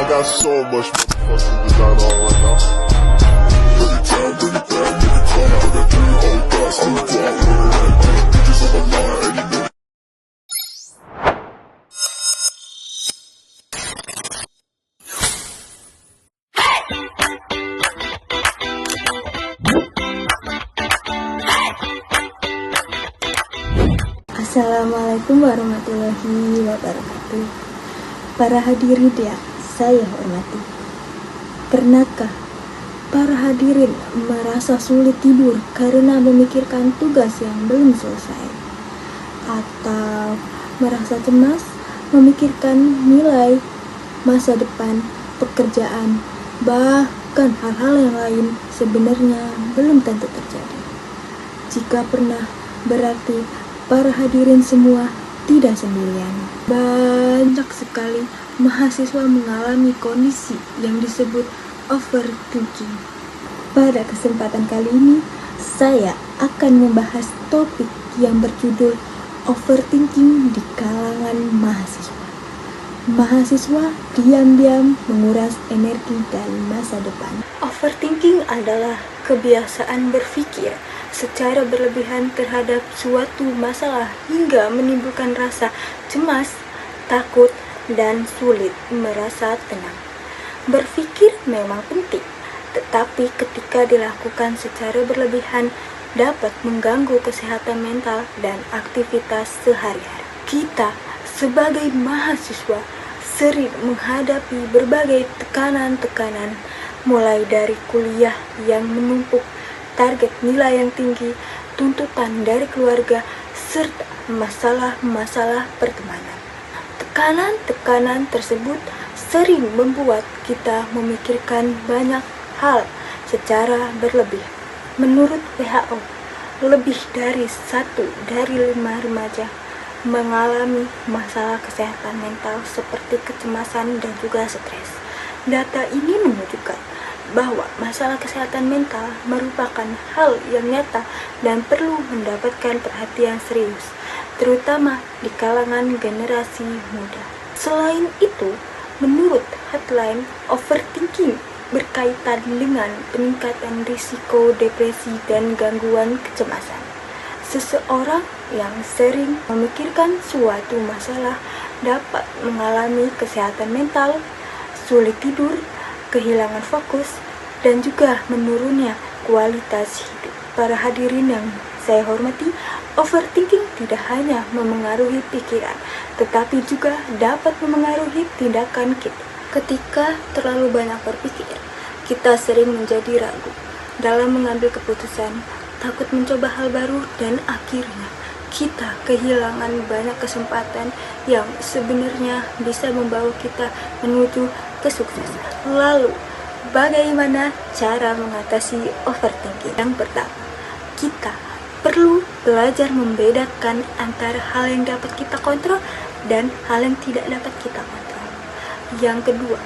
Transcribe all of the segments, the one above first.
got so much motherfucking design on right now. Bring it down, bring it back, make it come. I got 3 whole thoughts to the block. Bitches on my line, and you know. Assalamualaikum warahmatullahi wabarakatuh. Para hadirin yang saya hormati, pernahkah para hadirin merasa sulit tidur karena memikirkan tugas yang belum selesai? Atau merasa cemas memikirkan nilai, masa depan, pekerjaan, bahkan hal-hal yang lain sebenarnya belum tentu terjadi? Jika pernah, berarti para hadirin semua tidak sendirian. Banyak sekali mahasiswa mengalami kondisi yang disebut overthinking. Pada kesempatan kali ini, saya akan membahas topik yang berjudul overthinking di kalangan mahasiswa. Mahasiswa diam-diam menguras energi dan masa depan. Overthinking adalah kebiasaan berpikir secara berlebihan terhadap suatu masalah hingga menimbulkan rasa cemas, takut, dan sulit merasa tenang. Berpikir memang penting, tetapi ketika dilakukan secara berlebihan dapat mengganggu kesehatan mental dan aktivitas sehari-hari. Kita sebagai mahasiswa sering menghadapi berbagai tekanan-tekanan, mulai dari kuliah yang menumpuk, target nilai yang tinggi, tuntutan dari keluarga, serta masalah-masalah pertemanan. Tekanan-tekanan tersebut sering membuat kita memikirkan banyak hal secara berlebih. Menurut WHO, lebih dari 1 dari 5 remaja mengalami masalah kesehatan mental seperti kecemasan dan juga stres. Data ini menunjukkan bahwa masalah kesehatan mental merupakan hal yang nyata dan perlu mendapatkan perhatian serius, terutama di kalangan generasi muda. Selain itu, menurut headline, overthinking berkaitan dengan peningkatan risiko depresi dan gangguan kecemasan. Seseorang yang sering memikirkan suatu masalah dapat mengalami kesehatan mental, sulit tidur, kehilangan fokus, dan juga menurunnya kualitas hidup. Para hadirin yang saya hormati, overthinking tidak hanya memengaruhi pikiran, tetapi juga dapat memengaruhi tindakan kita. Ketika terlalu banyak berpikir, kita sering menjadi ragu dalam mengambil keputusan, takut mencoba hal baru, dan akhirnya kita kehilangan banyak kesempatan yang sebenarnya bisa membawa kita menuju kesuksesan. Lalu, bagaimana cara mengatasi overthinking? Yang pertama, kita perlu belajar membedakan antara hal yang dapat kita kontrol dan hal yang tidak dapat kita kontrol. Yang kedua,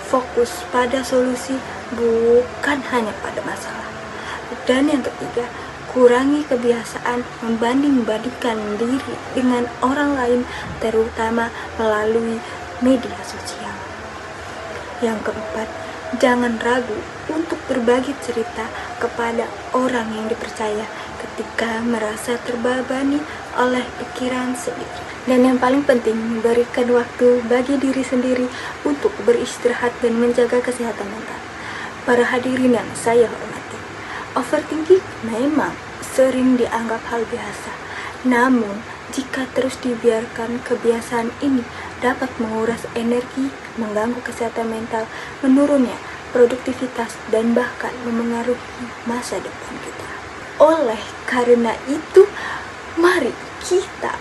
fokus pada solusi, bukan hanya pada masalah. Dan yang ketiga, kurangi kebiasaan membanding-bandingkan diri dengan orang lain, terutama melalui media sosial. Yang keempat, jangan ragu untuk berbagi cerita kepada orang yang dipercaya ketika merasa terbebani oleh pikiran sendiri. Dan yang paling penting, berikan waktu bagi diri sendiri untuk beristirahat dan menjaga kesehatan mental. Para hadirin yang saya hormati, overthinking memang sering dianggap hal biasa. Namun, jika terus dibiarkan, kebiasaan ini dapat menguras energi, mengganggu kesehatan mental, menurunnya produktivitas, dan bahkan memengaruhi masa depan kita. Oleh karena itu, mari kita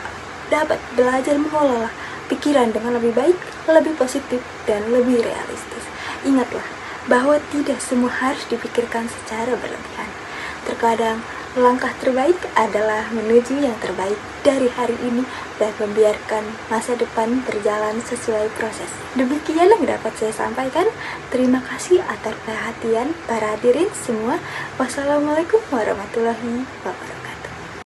dapat belajar mengelola pikiran dengan lebih baik, lebih positif, dan lebih realistis. Ingatlah bahwa tidak semua harus dipikirkan secara berlebihan. Terkadang langkah terbaik adalah menuju yang terbaik dari hari ini dan membiarkan masa depan berjalan sesuai proses. Demikian yang dapat saya sampaikan. Terima kasih atas perhatian para hadirin semua. Wassalamualaikum warahmatullahi wabarakatuh.